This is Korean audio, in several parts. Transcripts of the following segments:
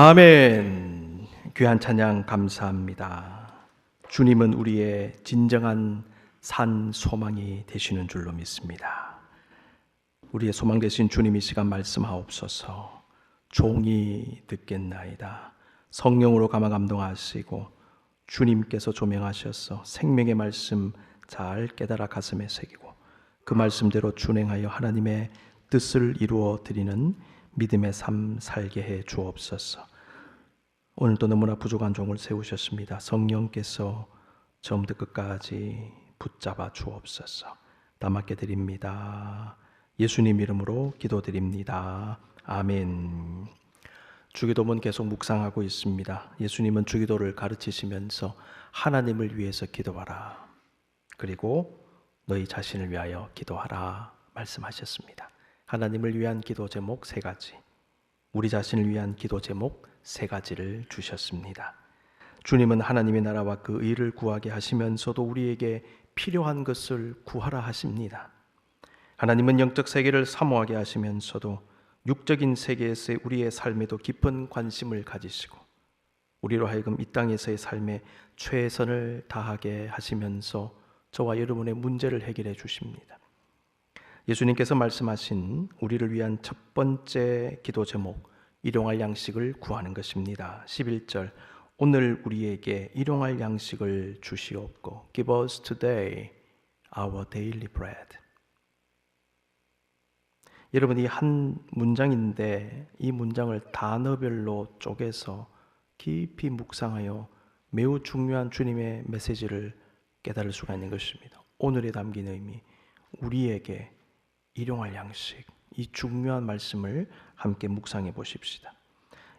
아멘. 귀한 찬양 감사합니다. 주님은 우리의 진정한 산 소망이 되시는 줄로 믿습니다. 우리의 소망 되신 주님 이 시간 말씀하옵소서. 종이 듣겠나이다. 성령으로 감화 감동하시고 주님께서 조명하셔서 생명의 말씀 잘 깨달아 가슴에 새기고 그 말씀대로 준행하여 하나님의 뜻을 이루어 드리는 믿음의 삶 살게 해 주옵소서. 오늘도 너무나 부족한 종을 세우셨습니다. 성령께서 처음부터 끝까지 붙잡아 주옵소서. 다 맡게 드립니다. 예수님 이름으로 기도드립니다. 아멘. 주기도문 계속 묵상하고 있습니다. 예수님은 주기도를 가르치시면서 하나님을 위해서 기도하라. 그리고 너희 자신을 위하여 기도하라 말씀하셨습니다. 하나님을 위한 기도 제목 3가지, 우리 자신을 위한 기도 제목 3가지를 주셨습니다. 주님은 하나님의 나라와 그 의를 구하게 하시면서도 우리에게 필요한 것을 구하라 하십니다. 하나님은 영적 세계를 사모하게 하시면서도 육적인 세계에서의 우리의 삶에도 깊은 관심을 가지시고 우리로 하여금 이 땅에서의 삶에 최선을 다하게 하시면서 저와 여러분의 문제를 해결해 주십니다. 예수님께서 말씀하신 우리를 위한 첫 번째 기도 제목, 일용할 양식을 구하는 것입니다. 11절, 오늘 우리에게 일용할 양식을 주시옵고 Give us today our daily bread. 여러분, 이 한 문장인데 이 문장을 단어별로 쪼개서 깊이 묵상하여 매우 중요한 주님의 메시지를 깨달을 수가 있는 것입니다. 오늘에 담긴 의미, 우리에게 일용할 양식, 이 중요한 말씀을 함께 묵상해 보십시다.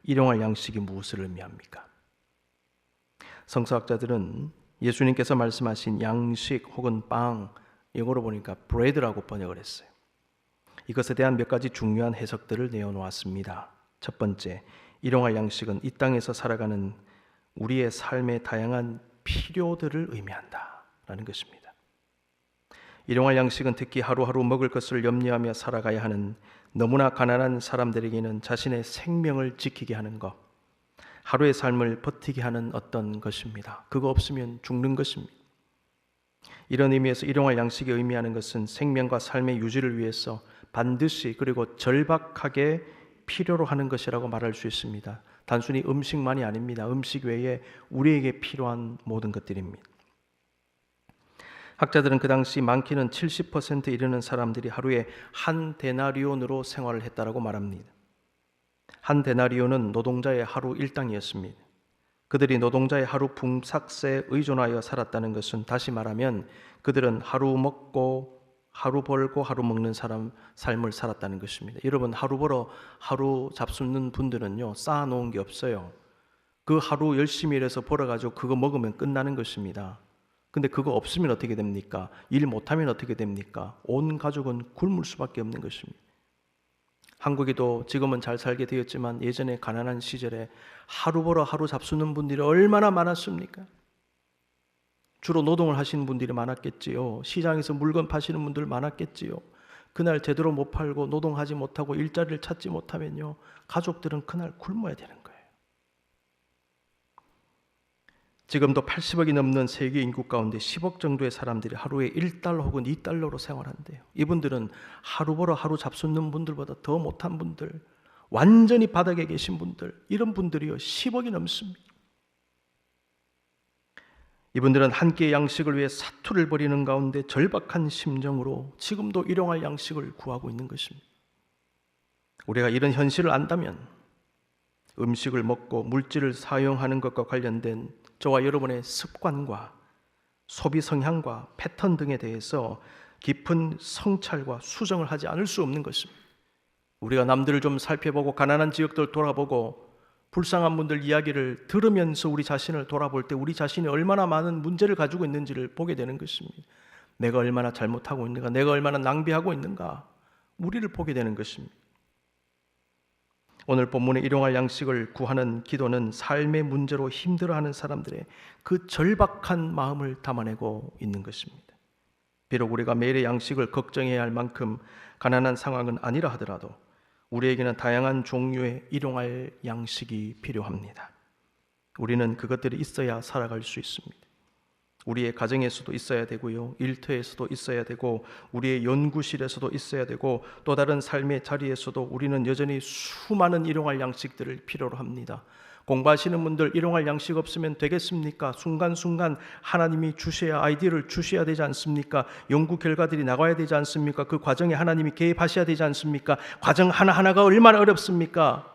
일용할 양식이 무엇을 의미합니까? 성서학자들은 예수님께서 말씀하신 양식 혹은 빵, 영어로 보니까 bread라고 번역을 했어요. 이것에 대한 몇 가지 중요한 해석들을 내어놓았습니다. 첫 번째, 일용할 양식은 이 땅에서 살아가는 우리의 삶의 다양한 필요들을 의미한다라는 것입니다. 일용할 양식은 특히 하루하루 먹을 것을 염려하며 살아가야 하는 너무나 가난한 사람들에게는 자신의 생명을 지키게 하는 것, 하루의 삶을 버티게 하는 어떤 것입니다. 그거 없으면 죽는 것입니다. 이런 의미에서 일용할 양식이 의미하는 것은 생명과 삶의 유지를 위해서 반드시 그리고 절박하게 필요로 하는 것이라고 말할 수 있습니다. 단순히 음식만이 아닙니다. 음식 외에 우리에게 필요한 모든 것들입니다. 학자들은 그 당시 많게는 70%에 이르는 사람들이 하루에 한 데나리온으로 생활을 했다라고 말합니다. 한 데나리온은 노동자의 하루 일당이었습니다. 그들이 노동자의 하루 품삯에 의존하여 살았다는 것은 다시 말하면 그들은 하루 먹고 하루 벌고 하루 먹는 삶을 살았다는 것입니다. 여러분, 하루 벌어 하루 잡수는 분들은요, 쌓아놓은 게 없어요. 그 하루 열심히 일해서 벌어가지고 그거 먹으면 끝나는 것입니다. 근데 그거 없으면 어떻게 됩니까? 일 못하면 어떻게 됩니까? 온 가족은 굶을 수밖에 없는 것입니다. 한국에도 지금은 잘 살게 되었지만 예전에 가난한 시절에 하루 벌어 하루 잡수는 분들이 얼마나 많았습니까? 주로 노동을 하시는 분들이 많았겠지요. 시장에서 물건 파시는 분들 많았겠지요. 그날 제대로 못 팔고 노동하지 못하고 일자리를 찾지 못하면요, 가족들은 그날 굶어야 되는 거예요. 지금도 80억이 넘는 세계 인구 가운데 10억 정도의 사람들이 하루에 1달러 혹은 2달러로 생활한대요. 이분들은 하루 벌어 하루 잡수는 분들보다 더 못한 분들, 완전히 바닥에 계신 분들, 이런 분들이요 10억이 넘습니다. 이분들은 한 끼의 양식을 위해 사투를 벌이는 가운데 절박한 심정으로 지금도 일용할 양식을 구하고 있는 것입니다. 우리가 이런 현실을 안다면 음식을 먹고 물질을 사용하는 것과 관련된 저와 여러분의 습관과 소비 성향과 패턴 등에 대해서 깊은 성찰과 수정을 하지 않을 수 없는 것입니다. 우리가 남들을 좀 살펴보고 가난한 지역들 돌아보고 불쌍한 분들 이야기를 들으면서 우리 자신을 돌아볼 때 우리 자신이 얼마나 많은 문제를 가지고 있는지를 보게 되는 것입니다. 내가 얼마나 잘못하고 있는가, 내가 얼마나 낭비하고 있는가, 우리를 보게 되는 것입니다. 오늘 본문의 일용할 양식을 구하는 기도는 삶의 문제로 힘들어하는 사람들의 그 절박한 마음을 담아내고 있는 것입니다. 비록 우리가 매일의 양식을 걱정해야 할 만큼 가난한 상황은 아니라 하더라도 우리에게는 다양한 종류의 일용할 양식이 필요합니다. 우리는 그것들이 있어야 살아갈 수 있습니다. 우리의 가정에서도 있어야 되고요, 일터에서도 있어야 되고, 우리의 연구실에서도 있어야 되고, 또 다른 삶의 자리에서도 우리는 여전히 수많은 일용할 양식들을 필요로 합니다. 공부하시는 분들 일용할 양식 없으면 되겠습니까? 순간순간 하나님이 주셔야, 아이디어를 주셔야 되지 않습니까? 연구 결과들이 나와야 되지 않습니까? 그 과정에 하나님이 개입하셔야 되지 않습니까? 과정 하나하나가 얼마나 어렵습니까?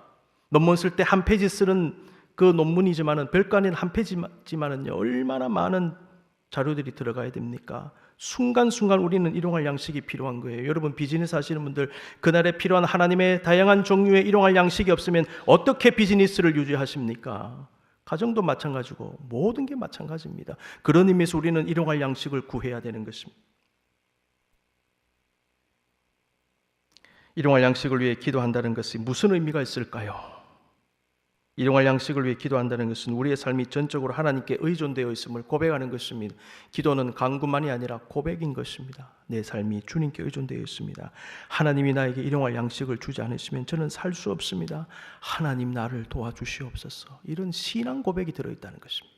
논문 쓸 때 한 페이지 쓰는 그 논문이지만은, 별거 아닌 한 페이지지만은요, 얼마나 많은 자료들이 들어가야 됩니까? 순간순간 우리는 일용할 양식이 필요한 거예요. 여러분, 비즈니스 하시는 분들, 그날에 필요한 하나님의 다양한 종류의 일용할 양식이 없으면 어떻게 비즈니스를 유지하십니까? 가정도 마찬가지고 모든 게 마찬가지입니다. 그런 의미에서 우리는 일용할 양식을 구해야 되는 것입니다. 일용할 양식을 위해 기도한다는 것이 무슨 의미가 있을까요? 일용할 양식을 위해 기도한다는 것은 우리의 삶이 전적으로 하나님께 의존되어 있음을 고백하는 것입니다. 기도는 간구만이 아니라 고백인 것입니다. 내 삶이 주님께 의존되어 있습니다. 하나님이 나에게 일용할 양식을 주지 않으시면 저는 살 수 없습니다. 하나님 나를 도와주시옵소서. 이런 신앙 고백이 들어있다는 것입니다.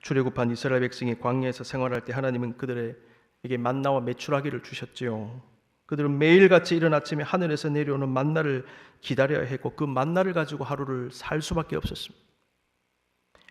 출애굽한 이스라엘 백성이 광야에서 생활할 때 하나님은 그들에게 만나와 메추라기를 주셨지요. 그들은 매일같이 이른 아침에 하늘에서 내려오는 만나를 기다려야 했고, 그 만나를 가지고 하루를 살 수밖에 없었습니다.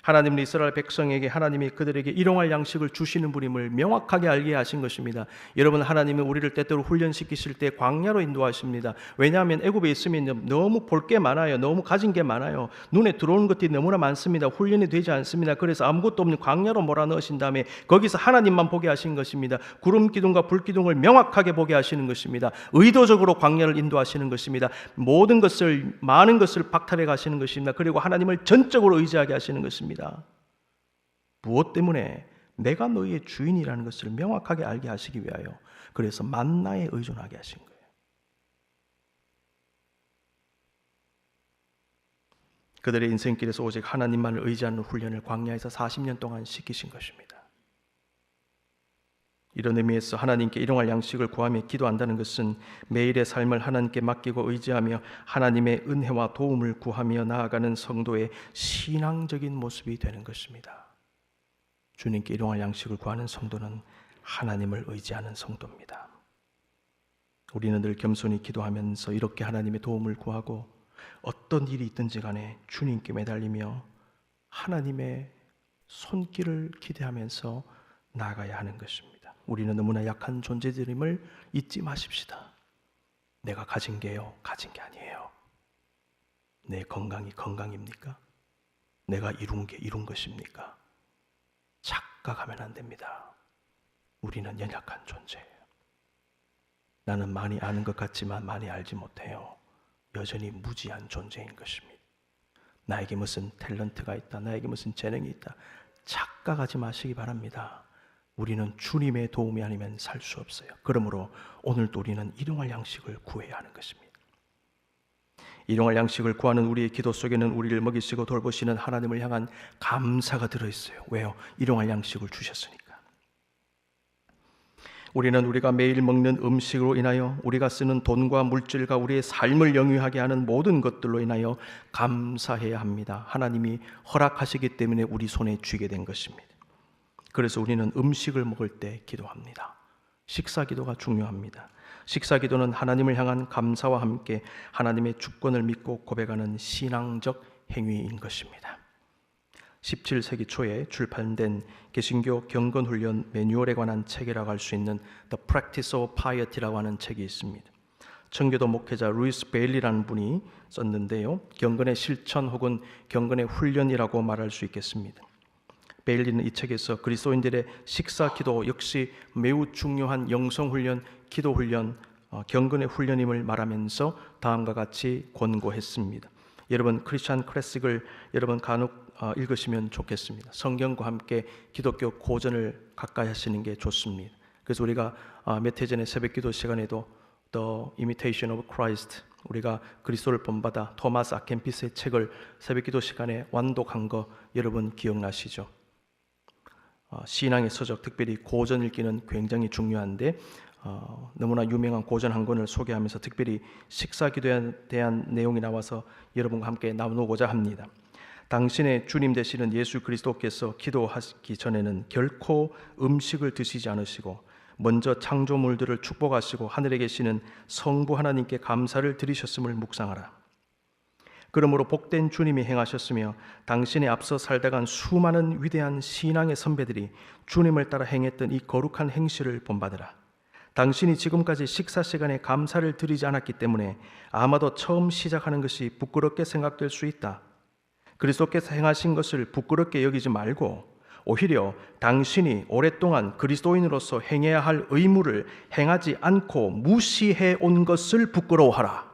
하나님은 이스라엘 백성에게 하나님이 그들에게 일용할 양식을 주시는 분임을 명확하게 알게 하신 것입니다. 여러분, 하나님은 우리를 때때로 훈련시키실 때 광야로 인도하십니다. 왜냐하면 애굽에 있으면 너무 볼 게 많아요. 너무 가진 게 많아요. 눈에 들어오는 것들이 너무나 많습니다. 훈련이 되지 않습니다. 그래서 아무것도 없는 광야로 몰아넣으신 다음에 거기서 하나님만 보게 하신 것입니다. 구름 기둥과 불 기둥을 명확하게 보게 하시는 것입니다. 의도적으로 광야를 인도하시는 것입니다. 모든 것을, 많은 것을 박탈해 가시는 것입니다. 그리고 하나님을 전적으로 의지하게 하시는 것입니다. 무엇 때문에? 내가 너희의 주인이라는 것을 명확하게 알게 하시기 위하여. 그래서 만나에 의존하게 하신 거예요. 그들의 인생길에서 오직 하나님만을 의지하는 훈련을 광야에서 40년 동안 시키신 것입니다. 이런 의미에서 하나님께 일용할 양식을 구하며 기도한다는 것은 매일의 삶을 하나님께 맡기고 의지하며 하나님의 은혜와 도움을 구하며 나아가는 성도의 신앙적인 모습이 되는 것입니다. 주님께 일용할 양식을 구하는 성도는 하나님을 의지하는 성도입니다. 우리는 늘 겸손히 기도하면서 이렇게 하나님의 도움을 구하고 어떤 일이 있든지 간에 주님께 매달리며 하나님의 손길을 기대하면서 나아가야 하는 것입니다. 우리는 너무나 약한 존재들임을 잊지 마십시다. 내가 가진 게요, 가진 게 아니에요. 내 건강이 건강입니까? 내가 이룬 게 이룬 것입니까? 착각하면 안 됩니다. 우리는 연약한 존재예요. 나는 많이 아는 것 같지만 많이 알지 못해요. 여전히 무지한 존재인 것입니다. 나에게 무슨 탤런트가 있다, 나에게 무슨 재능이 있다, 착각하지 마시기 바랍니다. 우리는 주님의 도움이 아니면 살 수 없어요. 그러므로 오늘도 우리는 일용할 양식을 구해야 하는 것입니다. 일용할 양식을 구하는 우리의 기도 속에는 우리를 먹이시고 돌보시는 하나님을 향한 감사가 들어있어요. 왜요? 일용할 양식을 주셨으니까. 우리는 우리가 매일 먹는 음식으로 인하여, 우리가 쓰는 돈과 물질과 우리의 삶을 영위하게 하는 모든 것들로 인하여 감사해야 합니다. 하나님이 허락하시기 때문에 우리 손에 쥐게 된 것입니다. 그래서 우리는 음식을 먹을 때 기도합니다. 식사 기도가 중요합니다. 식사 기도는 하나님을 향한 감사와 함께 하나님의 주권을 믿고 고백하는 신앙적 행위인 것입니다. 17세기 초에 출판된 개신교 경건훈련 매뉴얼에 관한 책이라고 할 수 있는 The Practice of Piety라고 하는 책이 있습니다. 청교도 목회자 루이스 베일리라는 분이 썼는데요, 경건의 실천 혹은 경건의 훈련이라고 말할 수 있겠습니다. 베일리는 이 책에서 그리스도인들의 식사 기도 역시 매우 중요한 영성훈련, 기도훈련, 경건의 훈련임을 말하면서 다음과 같이 권고했습니다. 여러분, 크리스천 클래식을 여러분 간혹 읽으시면 좋겠습니다. 성경과 함께 기독교 고전을 가까이 하시는 게 좋습니다. 그래서 우리가 몇 해 전에 새벽 기도 시간에도 The Imitation of Christ, 우리가 그리스도를 본받아, 토마스 아켄피스의 책을 새벽 기도 시간에 완독한 거 여러분 기억나시죠? 신앙의 서적, 특별히 고전 읽기는 굉장히 중요한데 너무나 유명한 고전 한 권을 소개하면서 특별히 식사기도에 대한 내용이 나와서 여러분과 함께 나누고자 합니다. 당신의 주님 되시는 예수 그리스도께서 기도하시기 전에는 결코 음식을 드시지 않으시고 먼저 창조물들을 축복하시고 하늘에 계시는 성부 하나님께 감사를 드리셨음을 묵상하라. 그러므로 복된 주님이 행하셨으며 당신의 앞서 살다간 수많은 위대한 신앙의 선배들이 주님을 따라 행했던 이 거룩한 행실을 본받으라. 당신이 지금까지 식사 시간에 감사를 드리지 않았기 때문에 아마도 처음 시작하는 것이 부끄럽게 생각될 수 있다. 그리스도께서 행하신 것을 부끄럽게 여기지 말고 오히려 당신이 오랫동안 그리스도인으로서 행해야 할 의무를 행하지 않고 무시해 온 것을 부끄러워하라.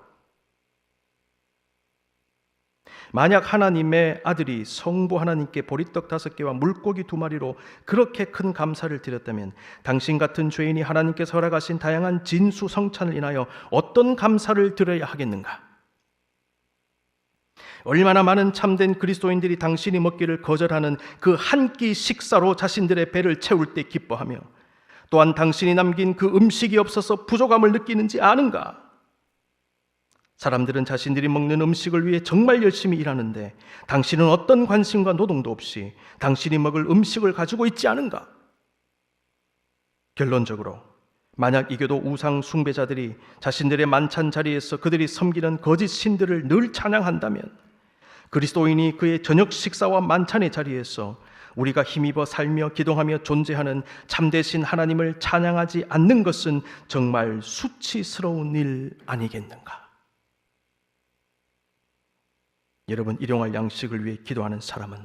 만약 하나님의 아들이 성부 하나님께 보리떡 5개와 물고기 2마리로 그렇게 큰 감사를 드렸다면 당신 같은 죄인이 하나님께서 허락하신 다양한 진수성찬을 인하여 어떤 감사를 드려야 하겠는가? 얼마나 많은 참된 그리스도인들이 당신이 먹기를 거절하는 그 한 끼 식사로 자신들의 배를 채울 때 기뻐하며 또한 당신이 남긴 그 음식이 없어서 부족함을 느끼는지 아는가? 사람들은 자신들이 먹는 음식을 위해 정말 열심히 일하는데 당신은 어떤 관심과 노동도 없이 당신이 먹을 음식을 가지고 있지 않은가? 결론적으로 만약 이교도 우상 숭배자들이 자신들의 만찬 자리에서 그들이 섬기는 거짓 신들을 늘 찬양한다면 그리스도인이 그의 저녁 식사와 만찬의 자리에서 우리가 힘입어 살며 기도하며 존재하는 참되신 하나님을 찬양하지 않는 것은 정말 수치스러운 일 아니겠는가? 여러분, 일용할 양식을 위해 기도하는 사람은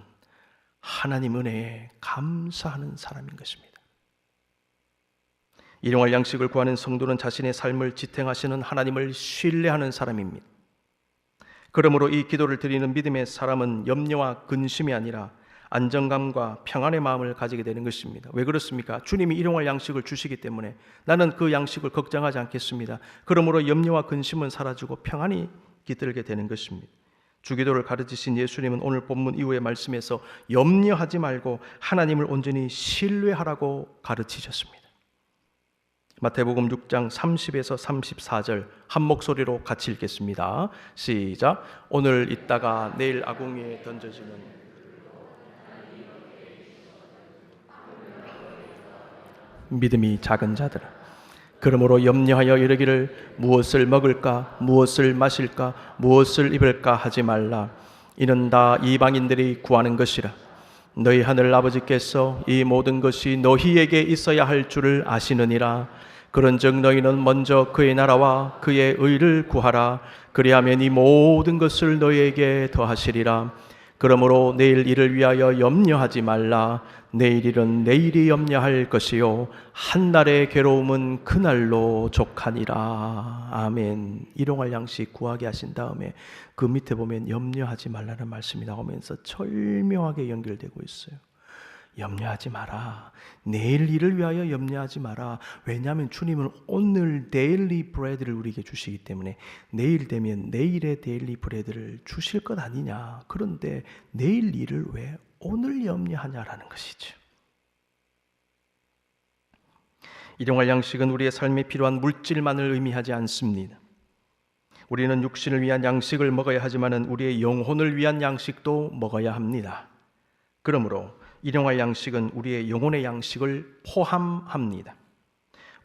하나님 은혜에 감사하는 사람인 것입니다. 일용할 양식을 구하는 성도는 자신의 삶을 지탱하시는 하나님을 신뢰하는 사람입니다. 그러므로 이 기도를 드리는 믿음의 사람은 염려와 근심이 아니라 안정감과 평안의 마음을 가지게 되는 것입니다. 왜 그렇습니까? 주님이 일용할 양식을 주시기 때문에 나는 그 양식을 걱정하지 않겠습니다. 그러므로 염려와 근심은 사라지고 평안이 깃들게 되는 것입니다. 주기도를 가르치신 예수님은 오늘 본문 이후의 말씀에서 염려하지 말고 하나님을 온전히 신뢰하라고 가르치셨습니다. 마태복음 6장 30에서 34절 한 목소리로 같이 읽겠습니다. 시작. 오늘 있다가 내일 아궁이에 던져지는 믿음이 작은 자들아, 그러므로 염려하여 이르기를 무엇을 먹을까 무엇을 마실까 무엇을 입을까 하지 말라. 이는 다 이방인들이 구하는 것이라. 너희 하늘 아버지께서 이 모든 것이 너희에게 있어야 할 줄을 아시느니라. 그런즉 너희는 먼저 그의 나라와 그의 의를 구하라. 그리하면 이 모든 것을 너희에게 더하시리라. 그러므로 내일 일을 위하여 염려하지 말라. 내일 일은 내일이 염려할 것이요 한날의 괴로움은 그날로 족하니라. 아멘. 일용할 양식 구하게 하신 다음에 그 밑에 보면 염려하지 말라는 말씀이 나오면서 절묘하게 연결되고 있어요. 염려하지 마라. 내일 일을 위하여 염려하지 마라. 왜냐하면 주님은 오늘 데일리 브레드를 우리에게 주시기 때문에 내일 되면 내일의 데일리 브레드를 주실 것 아니냐. 그런데 내일 일을 왜 오늘 염려하냐라는 것이죠. 일용할 양식은 우리의 삶에 필요한 물질만을 의미하지 않습니다. 우리는 육신을 위한 양식을 먹어야 하지만 우리의 영혼을 위한 양식도 먹어야 합니다. 그러므로 일용할 양식은 우리의 영혼의 양식을 포함합니다.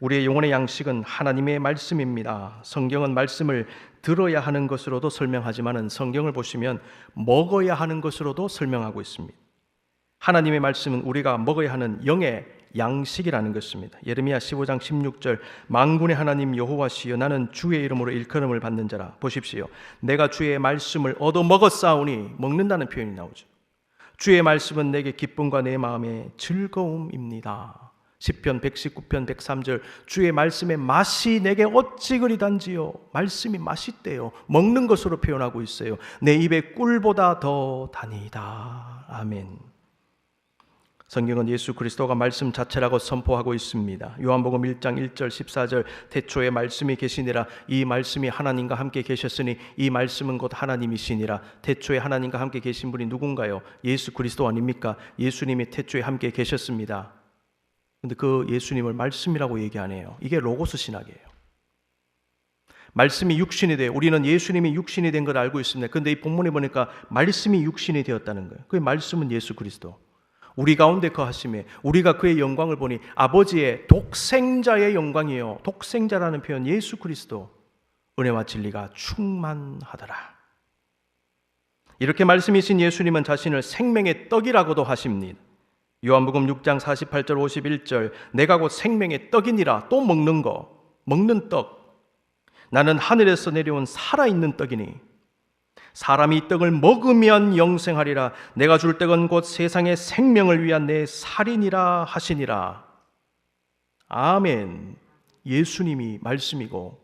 우리의 영혼의 양식은 하나님의 말씀입니다. 성경은 말씀을 들어야 하는 것으로도 설명하지만 성경을 보시면 먹어야 하는 것으로도 설명하고 있습니다. 하나님의 말씀은 우리가 먹어야 하는 영의 양식이라는 것입니다. 예레미야 15장 16절 만군의 하나님 여호와시여 나는 주의 이름으로 일컬음을 받는 자라. 보십시오. 내가 주의 말씀을 얻어 먹었사오니 먹는다는 표현이 나오죠. 주의 말씀은 내게 기쁨과 내 마음의 즐거움입니다. 시편 119편 103절 주의 말씀의 맛이 내게 어찌 그리 단지요. 말씀이 맛있대요. 먹는 것으로 표현하고 있어요. 내 입에 꿀보다 더 다니다. 아멘. 성경은 예수 그리스도가 말씀 자체라고 선포하고 있습니다. 요한복음 1장 1절 14절 태초에 말씀이 계시니라. 이 말씀이 하나님과 함께 계셨으니 이 말씀은 곧 하나님이시니라. 태초에 하나님과 함께 계신 분이 누군가요? 예수 그리스도 아닙니까? 예수님이 태초에 함께 계셨습니다. 근데 그 예수님을 말씀이라고 얘기 안 해요. 이게 로고스 신학이에요. 말씀이 육신이 돼요. 우리는 예수님이 육신이 된 걸 알고 있습니다. 그런데 이 본문에 보니까 말씀이 육신이 되었다는 거예요. 그 말씀은 예수 그리스도. 우리 가운데 거하심에 우리가 그의 영광을 보니 아버지의 독생자의 영광이요. 독생자라는 표현 예수 그리스도. 은혜와 진리가 충만하더라. 이렇게 말씀이신 예수님은 자신을 생명의 떡이라고도 하십니다. 요한복음 6장 48절 51절 내가 곧 생명의 떡이니라. 또 먹는 거, 먹는 떡. 나는 하늘에서 내려온 살아있는 떡이니 사람이 이 떡을 먹으면 영생하리라. 내가 줄 떡은 곧 세상의 생명을 위한 내 살이니라 하시니라. 아멘. 예수님이 말씀이고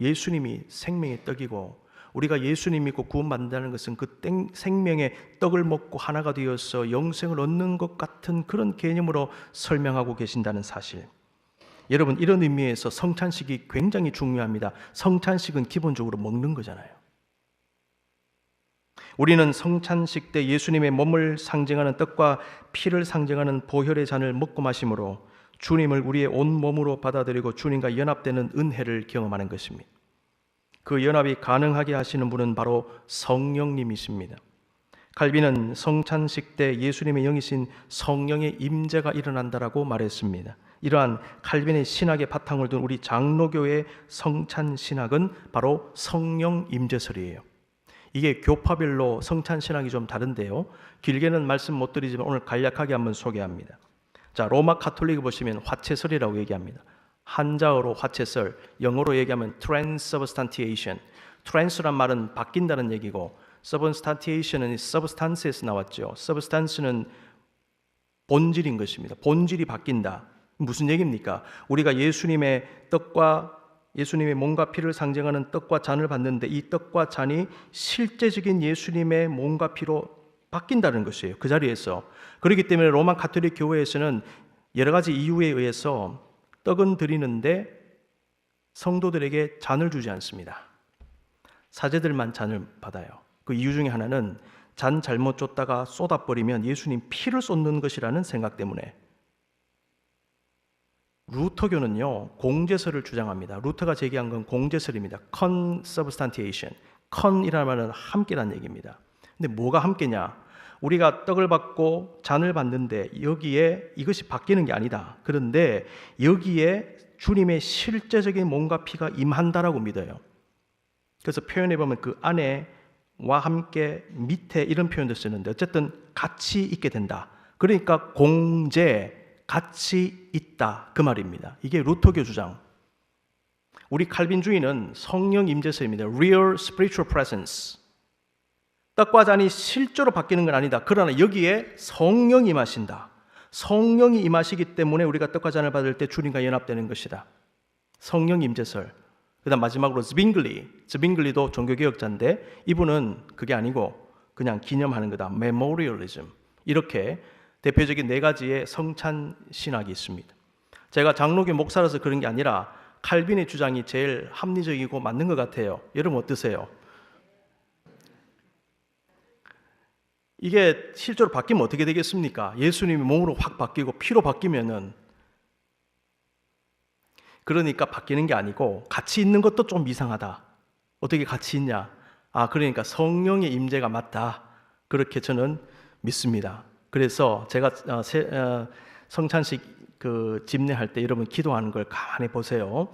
예수님이 생명의 떡이고 우리가 예수님 믿고 구원받는다는 것은 그 생명의 떡을 먹고 하나가 되어서 영생을 얻는 것 같은 그런 개념으로 설명하고 계신다는 사실. 여러분, 이런 의미에서 성찬식이 굉장히 중요합니다. 성찬식은 기본적으로 먹는 거잖아요. 우리는 성찬식 때 예수님의 몸을 상징하는 떡과 피를 상징하는 보혈의 잔을 먹고 마심으로 주님을 우리의 온 몸으로 받아들이고 주님과 연합되는 은혜를 경험하는 것입니다. 그 연합이 가능하게 하시는 분은 바로 성령님이십니다. 칼빈은 성찬식 때 예수님의 영이신 성령의 임재가 일어난다라고 말했습니다. 이러한 칼빈의 신학의 바탕을 둔 우리 장로교의 성찬신학은 바로 성령 임재설이에요. 이게 교파별로 성찬신학이 좀 다른데요. 길게는 말씀 못 드리지만 오늘 간략하게 한번 소개합니다. 자, 로마 카톨릭을 보시면 화채설이라고 얘기합니다. 한자어로 화채설, 영어로 얘기하면 transubstantiation. trans란 말은 바뀐다는 얘기고 substantiation은 substance에서 나왔죠. substance는 본질인 것입니다. 본질이 바뀐다. 무슨 얘기입니까? 우리가 예수님의 떡과 예수님의 몸과 피를 상징하는 떡과 잔을 받는데 이 떡과 잔이 실제적인 예수님의 몸과 피로 바뀐다는 것이에요. 그 자리에서. 그렇기 때문에 로마 가톨릭 교회에서는 여러 가지 이유에 의해서 떡은 드리는데 성도들에게 잔을 주지 않습니다. 사제들만 잔을 받아요. 그 이유 중에 하나는 잔 잘못 줬다가 쏟아버리면 예수님 피를 쏟는 것이라는 생각 때문에. 루터교는요, 공제설을 주장합니다. 루터가 제기한 건 공제설입니다. consubstantiation. con이라는 말은 함께란 얘기입니다. 근데 뭐가 함께냐? 우리가 떡을 받고 잔을 받는데 여기에 이것이 바뀌는 게 아니다. 그런데 여기에 주님의 실제적인 몸과 피가 임한다라고 믿어요. 그래서 표현해 보면 그 안에와 함께 밑에 이런 표현도 쓰는데 어쨌든 같이 있게 된다. 그러니까 공제, 같이 있다 그 말입니다. 이게 루터교 주장. 우리 칼빈주의는 성령 임재설입니다. Real spiritual presence. 떡과 잔이 실제로 바뀌는 건 아니다. 그러나 여기에 성령이 임하신다. 성령이 임하시기 때문에 우리가 떡과 잔을 받을 때 주님과 연합되는 것이다. 성령 임재설. 그 다음 마지막으로 즈빙글리도 종교개혁자인데 이분은 그게 아니고 그냥 기념하는 거다. Memorialism. 이렇게 대표적인 네 가지의 성찬 신학이 있습니다. 제가 장로교 목사라서 그런 게 아니라 칼빈의 주장이 제일 합리적이고 맞는 것 같아요. 여러분 어떠세요? 이게 실제로 바뀌면 어떻게 되겠습니까? 예수님이 몸으로 확 바뀌고 피로 바뀌면은 그러니까 바뀌는 게 아니고 같이 있는 것도 좀 이상하다. 어떻게 같이 있냐? 그러니까 성령의 임재가 맞다. 그렇게 저는 믿습니다. 그래서 제가 성찬식 집례할 때 여러분 기도하는 걸 가만히 보세요.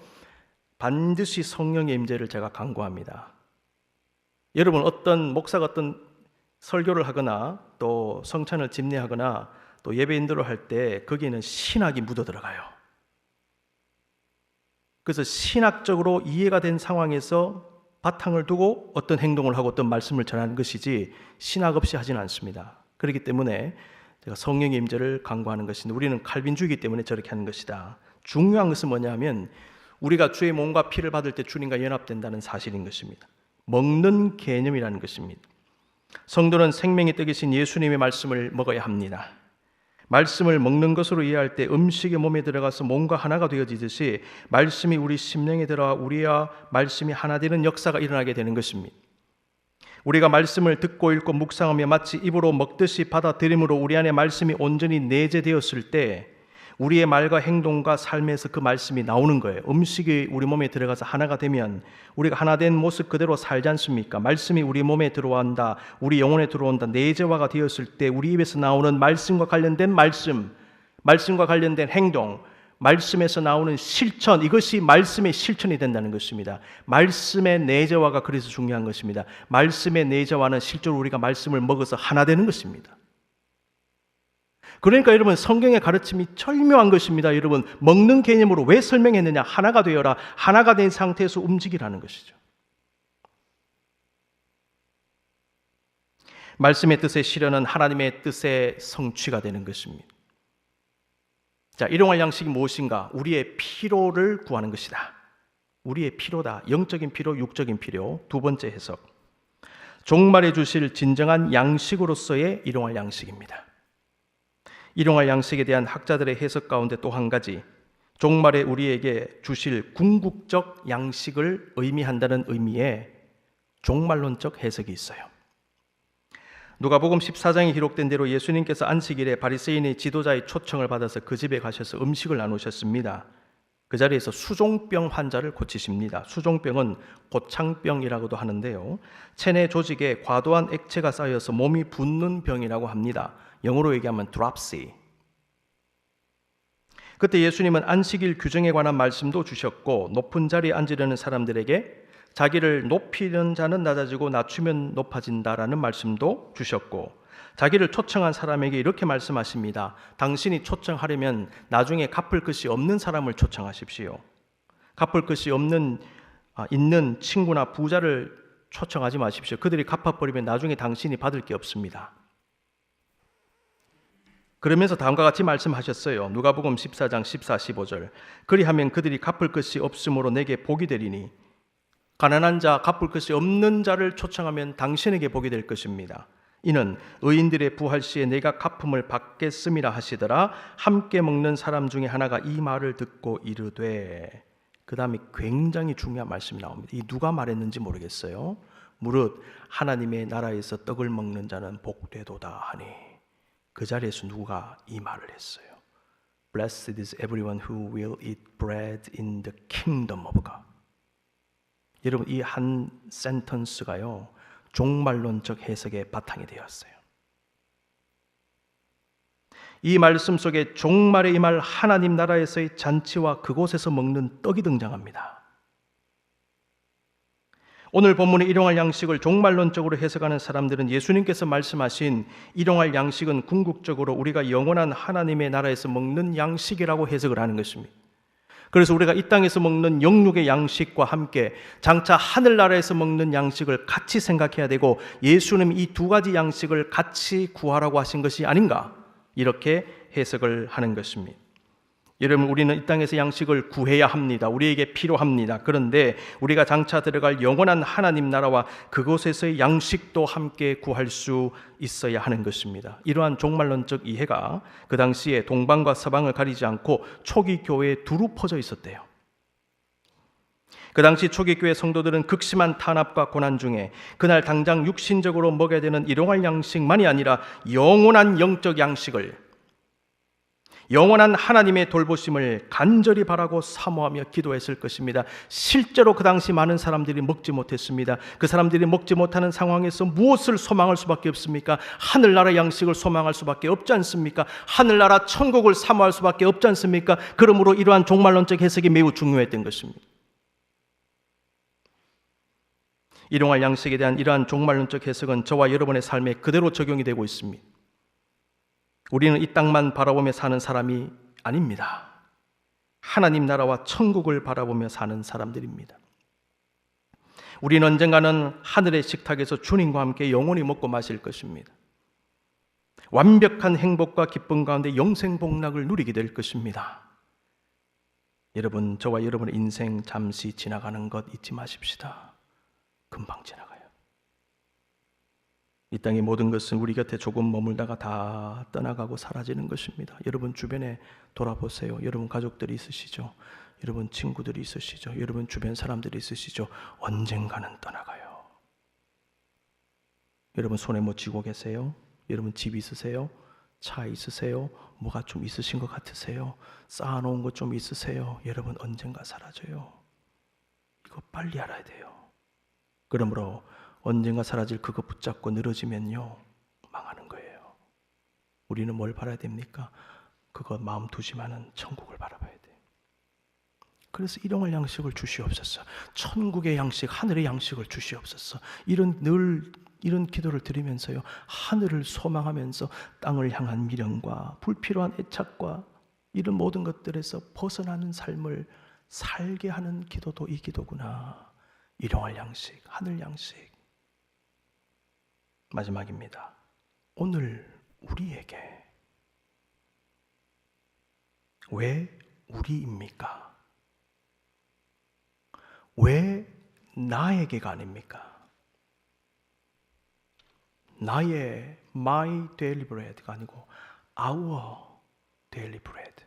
반드시 성령의 임재를 제가 간구합니다. 여러분 어떤 목사가 어떤 설교를 하거나 또 성찬을 집례하거나 또 예배 인도를 할 때 거기에는 신학이 묻어 들어가요. 그래서 신학적으로 이해가 된 상황에서 바탕을 두고 어떤 행동을 하고 어떤 말씀을 전하는 것이지 신학 없이 하지는 않습니다. 그렇기 때문에 제가 성령의 임재를 간구하는 것인데 우리는 칼빈주의이기 때문에 저렇게 하는 것이다. 중요한 것은 뭐냐 하면 우리가 주의 몸과 피를 받을 때 주님과 연합된다는 사실인 것입니다. 먹는 개념이라는 것입니다. 성도는 생명의 떡이신 예수님의 말씀을 먹어야 합니다. 말씀을 먹는 것으로 이해할 때 음식이 몸에 들어가서 몸과 하나가 되어지듯이 말씀이 우리 심령에 들어가 우리와 말씀이 하나 되는 역사가 일어나게 되는 것입니다. 우리가 말씀을 듣고 읽고 묵상하며 마치 입으로 먹듯이 받아들임으로 우리 안에 말씀이 온전히 내재되었을 때 우리의 말과 행동과 삶에서 그 말씀이 나오는 거예요. 음식이 우리 몸에 들어가서 하나가 되면 우리가 하나 된 모습 그대로 살지 않습니까? 말씀이 우리 몸에 들어온다, 우리 영혼에 들어온다, 내재화가 되었을 때 우리 입에서 나오는 말씀과 관련된 말씀, 말씀과 관련된 행동, 말씀에서 나오는 실천, 이것이 말씀의 실천이 된다는 것입니다. 말씀의 내재화가 그래서 중요한 것입니다. 말씀의 내재화는 실제로 우리가 말씀을 먹어서 하나 되는 것입니다. 그러니까 여러분, 성경의 가르침이 절묘한 것입니다. 여러분, 먹는 개념으로 왜 설명했느냐? 하나가 되어라. 하나가 된 상태에서 움직이라는 것이죠. 말씀의 뜻의 실현은 하나님의 뜻의 성취가 되는 것입니다. 자, 일용할 양식이 무엇인가? 우리의 필요를 구하는 것이다. 우리의 필요다. 영적인 필요, 육적인 필요. 두 번째 해석. 종말에 주실 진정한 양식으로서의 일용할 양식입니다. 일용할 양식에 대한 학자들의 해석 가운데 또 한 가지, 종말에 우리에게 주실 궁극적 양식을 의미한다는 의미의 종말론적 해석이 있어요. 누가복음 14장에 기록된 대로 예수님께서 안식일에 바리새인의 지도자의 초청을 받아서 그 집에 가셔서 음식을 나누셨습니다. 그 자리에서 수종병 환자를 고치십니다. 수종병은 고창병이라고도 하는데요, 체내 조직에 과도한 액체가 쌓여서 몸이 붓는 병이라고 합니다. 영어로 얘기하면 dropsy. 그때 예수님은 안식일 규정에 관한 말씀도 주셨고, 높은 자리에 앉으려는 사람들에게 자기를 높이는 자는 낮아지고 낮추면 높아진다라는 말씀도 주셨고, 자기를 초청한 사람에게 이렇게 말씀하십니다. 당신이 초청하려면 나중에 갚을 것이 없는 사람을 초청하십시오. 갚을 것이 있는 친구나 부자를 초청하지 마십시오. 그들이 갚아버리면 나중에 당신이 받을 게 없습니다. 그러면서 다음과 같이 말씀하셨어요. 누가복음 14장 14, 15절. 그리하면 그들이 갚을 것이 없으므로 내게 복이 되리니, 가난한 자, 갚을 것이 없는 자를 초청하면 당신에게 복이 될 것입니다. 이는 의인들의 부활 시에 내가 갚음을 받겠음이라 하시더라. 함께 먹는 사람 중에 하나가 이 말을 듣고 이르되, 그 다음에 굉장히 중요한 말씀이 나옵니다. 이 누가 말했는지 모르겠어요. 무릇 하나님의 나라에서 떡을 먹는 자는 복되도다 하니, 그 자리에서 누가 이 말을 했어요. Blessed is everyone who will eat bread in the kingdom of God. 여러분, 이 한 센턴스가요, 종말론적 해석의 바탕이 되었어요. 이 말씀 속에 종말에 임할 하나님 나라에서의 잔치와 그곳에서 먹는 떡이 등장합니다. 오늘 본문의 일용할 양식을 종말론적으로 해석하는 사람들은 예수님께서 말씀하신 일용할 양식은 궁극적으로 우리가 영원한 하나님의 나라에서 먹는 양식이라고 해석을 하는 것입니다. 그래서 우리가 이 땅에서 먹는 영육의 양식과 함께 장차 하늘나라에서 먹는 양식을 같이 생각해야 되고, 예수님이 이 두 가지 양식을 같이 구하라고 하신 것이 아닌가, 이렇게 해석을 하는 것입니다. 여러분, 우리는 이 땅에서 양식을 구해야 합니다. 우리에게 필요합니다. 그런데 우리가 장차 들어갈 영원한 하나님 나라와 그곳에서의 양식도 함께 구할 수 있어야 하는 것입니다. 이러한 종말론적 이해가 그 당시에 동방과 서방을 가리지 않고 초기 교회에 두루 퍼져 있었대요. 그 당시 초기 교회 성도들은 극심한 탄압과 고난 중에 그날 당장 육신적으로 먹여야 되는 일용할 양식만이 아니라 영원한 영적 양식을, 영원한 하나님의 돌보심을 간절히 바라고 사모하며 기도했을 것입니다. 실제로 그 당시 많은 사람들이 먹지 못했습니다. 그 사람들이 먹지 못하는 상황에서 무엇을 소망할 수밖에 없습니까? 하늘나라 양식을 소망할 수밖에 없지 않습니까? 하늘나라 천국을 사모할 수밖에 없지 않습니까? 그러므로 이러한 종말론적 해석이 매우 중요했던 것입니다. 일용할 양식에 대한 이러한 종말론적 해석은 저와 여러분의 삶에 그대로 적용이 되고 있습니다. 우리는 이 땅만 바라보며 사는 사람이 아닙니다. 하나님 나라와 천국을 바라보며 사는 사람들입니다. 우리는 언젠가는 하늘의 식탁에서 주님과 함께 영원히 먹고 마실 것입니다. 완벽한 행복과 기쁨 가운데 영생복락을 누리게 될 것입니다. 여러분, 저와 여러분의 인생 잠시 지나가는 것 잊지 마십시다. 금방 지나가요. 이 땅의 모든 것은 우리 곁에 조금 머물다가 다 떠나가고 사라지는 것입니다. 여러분 주변에 돌아보세요. 여러분 가족들이 있으시죠? 여러분 친구들이 있으시죠? 여러분 주변 사람들이 있으시죠? 언젠가는 떠나가요. 여러분 손에 뭐 쥐고 계세요? 여러분 집 있으세요? 차 있으세요? 뭐가 좀 있으신 것 같으세요? 쌓아놓은 것 좀 있으세요? 여러분, 언젠가 사라져요. 이거 빨리 알아야 돼요. 그러므로 언젠가 사라질 그거 붙잡고 늘어지면요, 망하는 거예요. 우리는 뭘 바라야 됩니까? 그거 마음 두지만은 천국을 바라봐야 돼요. 그래서 일용할 양식을 주시옵소서. 천국의 양식, 하늘의 양식을 주시옵소서. 이런 기도를 드리면서요, 하늘을 소망하면서 땅을 향한 미련과 불필요한 애착과 이런 모든 것들에서 벗어나는 삶을 살게 하는 기도도 이 기도구나. 일용할 양식, 하늘 양식. 마지막입니다. 오늘 우리에게 왜 우리입니까? 왜 나에게가 아닙니까? 나의 my daily bread가 아니고 our daily bread.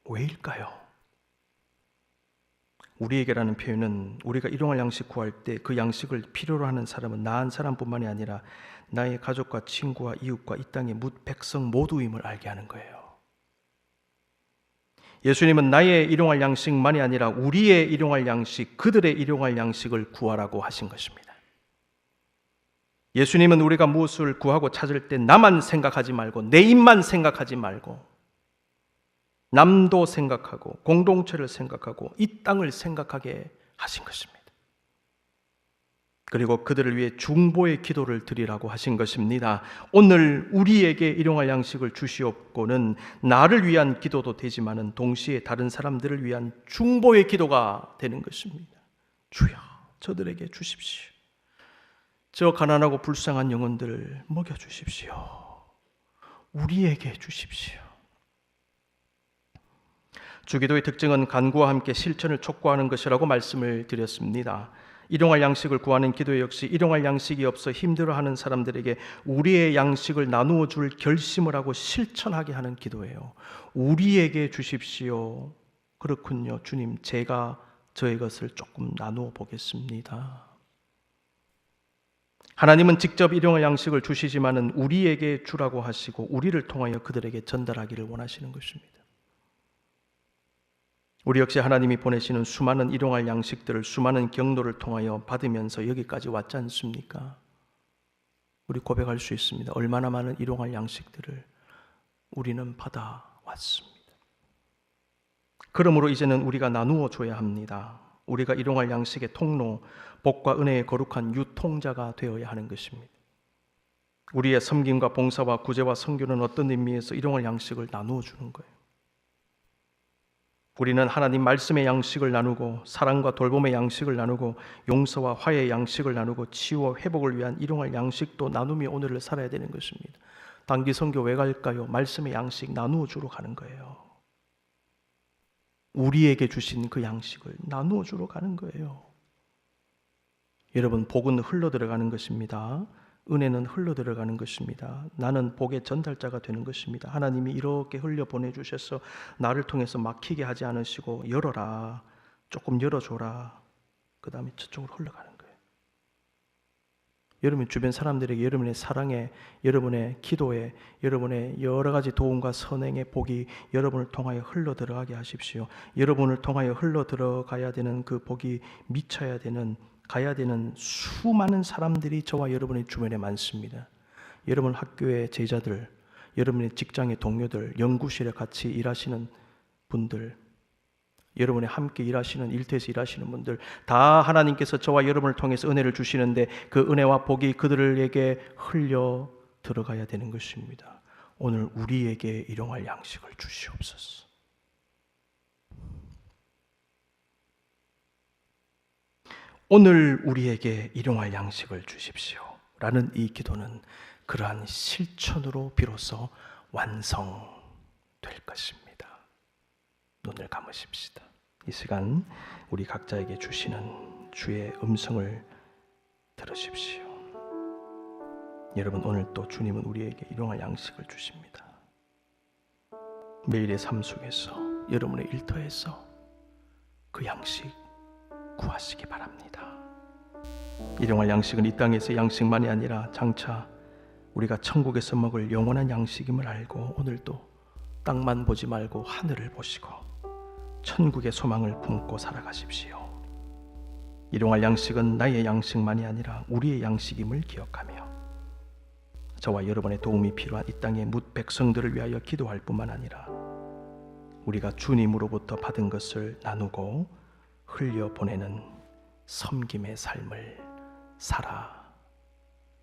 왜일까요? 우리에게라는 표현은 우리가 일용할 양식 구할 때 그 양식을 필요로 하는 사람은 나 한 사람뿐만이 아니라 나의 가족과 친구와 이웃과 이 땅의 뭇 백성 모두임을 알게 하는 거예요. 예수님은 나의 일용할 양식만이 아니라 우리의 일용할 양식, 그들의 일용할 양식을 구하라고 하신 것입니다. 예수님은 우리가 무엇을 구하고 찾을 때 나만 생각하지 말고 내 입만 생각하지 말고 남도 생각하고 공동체를 생각하고 이 땅을 생각하게 하신 것입니다. 그리고 그들을 위해 중보의 기도를 드리라고 하신 것입니다. 오늘 우리에게 일용할 양식을 주시옵고는 나를 위한 기도도 되지만은 동시에 다른 사람들을 위한 중보의 기도가 되는 것입니다. 주여, 저들에게 주십시오. 저 가난하고 불쌍한 영혼들을 먹여주십시오. 우리에게 주십시오. 주기도의 특징은 간구와 함께 실천을 촉구하는 것이라고 말씀을 드렸습니다. 일용할 양식을 구하는 기도 역시 일용할 양식이 없어 힘들어하는 사람들에게 우리의 양식을 나누어 줄 결심을 하고 실천하게 하는 기도예요. 우리에게 주십시오. 그렇군요. 주님, 제가 저의 것을 조금 나누어 보겠습니다. 하나님은 직접 일용할 양식을 주시지만은 우리에게 주라고 하시고 우리를 통하여 그들에게 전달하기를 원하시는 것입니다. 우리 역시 하나님이 보내시는 수많은 일용할 양식들을 수많은 경로를 통하여 받으면서 여기까지 왔지 않습니까? 우리 고백할 수 있습니다. 얼마나 많은 일용할 양식들을 우리는 받아왔습니다. 그러므로 이제는 우리가 나누어 줘야 합니다. 우리가 일용할 양식의 통로, 복과 은혜의 거룩한 유통자가 되어야 하는 것입니다. 우리의 섬김과 봉사와 구제와 선교는 어떤 의미에서 일용할 양식을 나누어 주는 거예요. 우리는 하나님 말씀의 양식을 나누고 사랑과 돌봄의 양식을 나누고 용서와 화해의 양식을 나누고 치유와 회복을 위한 일용할 양식도 나누며 오늘을 살아야 되는 것입니다. 단기 선교 왜 갈까요? 말씀의 양식 나누어 주러 가는 거예요. 우리에게 주신 그 양식을 나누어 주러 가는 거예요. 여러분, 복은 흘러 들어가는 것입니다. 은혜는 흘러 들어가는 것입니다. 나는 복의 전달자가 되는 것입니다. 하나님이 이렇게 흘려 보내주셔서 나를 통해서 막히게 하지 않으시고 열어라, 조금 열어줘라, 그 다음에 저쪽으로 흘러가는 거예요. 여러분 주변 사람들에게 여러분의 사랑에, 여러분의 기도에, 여러분의 여러 가지 도움과 선행의 복이 여러분을 통하여 흘러 들어가게 하십시오. 여러분을 통하여 흘러 들어가야 되는 그 복이 미쳐야 되는, 가야 되는 수많은 사람들이 저와 여러분의 주변에 많습니다. 여러분 학교의 제자들, 여러분의 직장의 동료들, 연구실에 같이 일하시는 분들, 여러분의 함께 일하시는, 일터에서 일하시는 분들 다 하나님께서 저와 여러분을 통해서 은혜를 주시는데 그 은혜와 복이 그들에게 흘려 들어가야 되는 것입니다. 오늘 우리에게 일용할 양식을 주시옵소서. 오늘 우리에게 일용할 양식을 주십시오 라는 이 기도는 그러한 실천으로 비로소 완성될 것입니다. 눈을 감으십시다. 이 시간 우리 각자에게 주시는 주의 음성을 들으십시오. 여러분, 오늘 또 주님은 우리에게 일용할 양식을 주십니다. 매일의 삶 속에서, 여러분의 일터에서 그 양식 구하시기 바랍니다. 일용할 양식은 이 땅에서 양식만이 아니라 장차 우리가 천국에서 먹을 영원한 양식임을 알고 오늘도 땅만 보지 말고 하늘을 보시고 천국의 소망을 품고 살아가십시오. 일용할 양식은 나의 양식만이 아니라 우리의 양식임을 기억하며 저와 여러분의 도움이 필요한 이 땅의 뭇 백성들을 위하여 기도할 뿐만 아니라 우리가 주님으로부터 받은 것을 나누고 흘려보내는 섬김의 삶을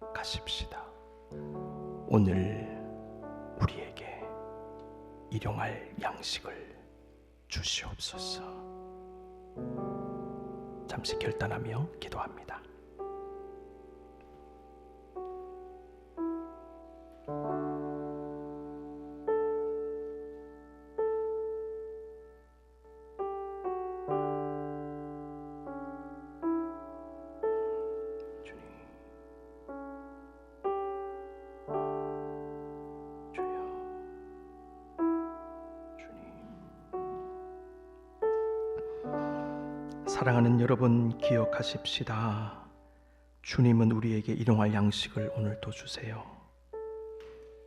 살아가십시다. 오늘 우리에게 일용할 양식을 주시옵소서. 잠시 결단하며 기도합니다. 사랑하는 여러분, 기억하십시다. 주님은 우리에게 일용할 양식을 오늘도 주세요.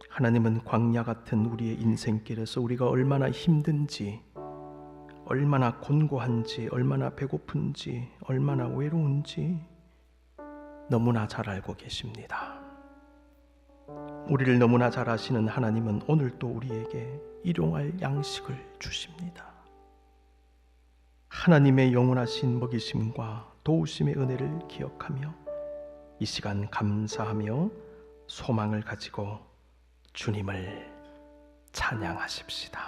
하나님은 광야 같은 우리의 인생길에서 우리가 얼마나 힘든지, 얼마나 곤고한지, 얼마나 배고픈지, 얼마나 외로운지 너무나 잘 알고 계십니다. 우리를 너무나 잘 아시는 하나님은 오늘도 우리에게 일용할 양식을 주십니다. 하나님의 영원하신 먹이심과 도우심의 은혜를 기억하며 이 시간 감사하며 소망을 가지고 주님을 찬양하십시다.